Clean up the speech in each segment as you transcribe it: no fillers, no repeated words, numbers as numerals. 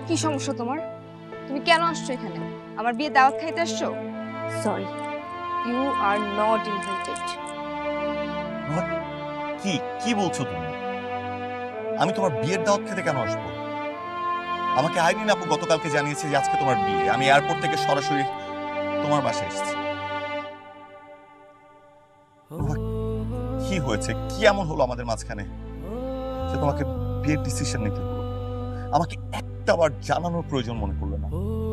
কি সমস্যা তোমার? তুমি কেন আসছো এখানে? আমার বিয়ে দাওয়াত খাইতে আসছো? Sorry, you are not invited. কি কি বলছো তুমি? আমি তোমার বিয়ের দাওয়াত খেতে কেন আসবো? আমাকে আইরিন আপু গতকালকে জানিয়েছে যে আজকে তোমার বিয়ে। আমি এয়ারপোর্ট থেকে সরাসরি তোমার বাসায় এসেছি। কি হয়েছে? কি এমন হলো আমাদের মাঝখানে যে তোমাকে বিয়ের ডিসিশন নিতে হলো? আমাকে একটাবার জানানোর প্রয়োজন মনে করলো না?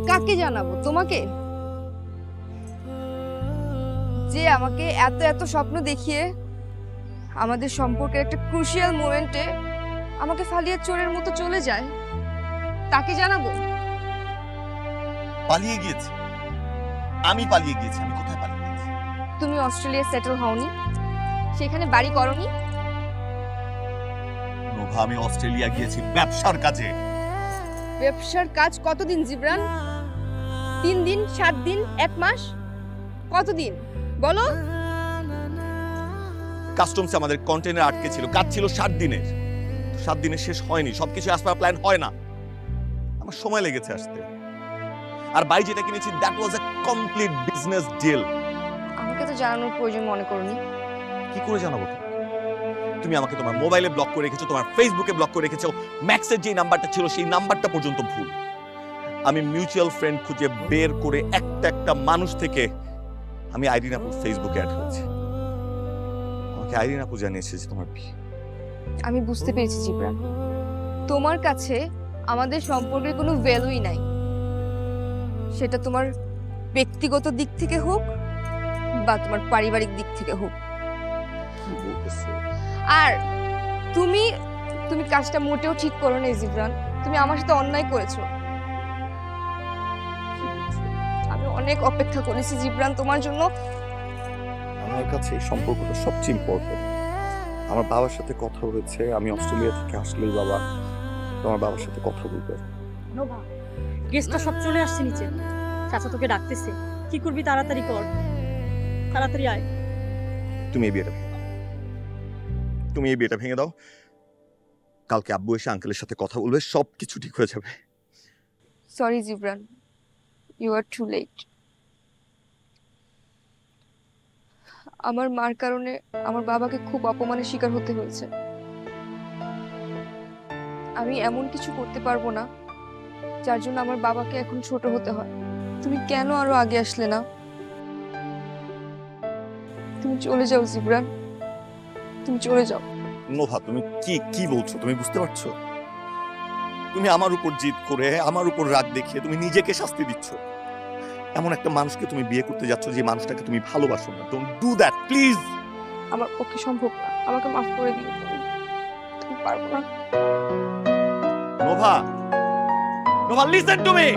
কাকে জানাবো? তোমাকে? যে আমাকে এত এত স্বপ্ন দেখিয়ে আমাদের সম্পর্কের একটা ক্রুশিয়াল মোমেন্টে আমাকে ফালিয়ে চোরের মতো চলে যায়, তাকে জানাবো? পালিয়ে গিয়েছি? আমি পালিয়ে গিয়েছি? আমি কোথায় পালিয়ে গিয়েছি? তুমি অস্ট্রেলিয়া সেটেল হওনি, সেখানে বাড়ি করনি? নোভা, আমি অস্ট্রেলিয়া গিয়েছি ব্যবসার কাজে। ব্যবসার কাজ কতদিন জিবরান? 3 দিন, 7 দিন, 1 মাস? কতদিন বলো? কাস্টমসে আমাদের কন্টেইনার আটকে ছিল, কাজ ছিল 7 দিনের। 7 দিনে শেষ হয়নি, সবকিছু অ্যাজ পার প্ল্যান হয় না। আমার সময় লেগেছে আসতে। আর বাই যেটা কিনেছি that was a complete business deal. আমাকে তো জানানোর প্রয়োজন মনে করনি। কি করে জানাবো তোমাকে? তুমি আমাকে তোমার মোবাইলে ব্লক করে রেখেছো, তোমার ফেসবুকে ব্লক করে রেখেছো। ম্যাক্সের যে নাম্বারটা ছিল সেই নাম্বারটা পর্যন্ত ভুল। আমি মিউচুয়াল ফ্রেন্ড খুঁজে বের করে একটা একটা মানুষ থেকে আমি আইরিন আপুর ফেসবুকে অ্যাড হয়েছি। আমাকে আইরিন আপু জানিয়েছে যে তোমার বিয়ে। আমি বুঝতে পেরেছি জিবরান, তোমার কাছে আমাদের সম্পর্কের কোনো ভ্যালুই নাই, সেটা তোমার ব্যক্তিগত দিক থেকে হোক বা তোমার পারিবারিক দিক থেকে হোক। কি বলতেছো? আর তুমি তুমি কাজটা মোটেও ঠিক করো না জিবরান, তুমি আমার সাথে অন্যায় করেছো। আমি অনেক অপেক্ষা করেছি জিবরান তোমার জন্য। আমার কাছে এই সম্পর্কটা সবচেয়ে ইম্পর্টেন্ট। আমার বাবার সাথে কথা হয়েছে, আমি অস্ট্রেলিয়া থেকে আসলেই বাবা তোমার বাবার সাথে কথা বলবে। নোভা, গেস্টটা সব চলে আসছে নিচে, চাচা তোকে ডাকতেছে। কি করবি? তাড়াতাড়ি কর, তাড়াতাড়ি আয়। তুমি এই বিয়েটা ভেঙে দাও, তুমি এই বিয়েটা ভেঙে দাও। কালকে আব্বু এসে আঙ্কেলের সাথে কথা বলবে, সবকিছু ঠিক হয়ে যাবে। Sorry Jibran, you are too late. আমার মার কারণে আমার বাবাকে খুব অপমানের শিকার হতে হয়েছে। আমি এমন কিছু করতে পারবো না যার জন্য আমার বাবাকে এখন ছোট হতে হয়। তুমি কেন আরো আগে আসলে না? তুমি চলে যাও জিবরান, তুমি চলে যাও। নোভা, তুমি কি কি বলছো? তুমি বুঝতে পারছো? তুমি আমার উপর জিদ করে, আমার উপর রাগ দেখিয়ে তুমি নিজেকে শাস্তি দিচ্ছ। এমন একটা মানুষকে তুমি বিয়ে করতে যাচ্ছ যে মানুষটাকে তুমি ভালোবাসো না। Don't do that please. আমার পক্ষে সম্ভব না, আমাকে মাফ করে দিও। তুমি পারবো না। Nova, Nova listen to me.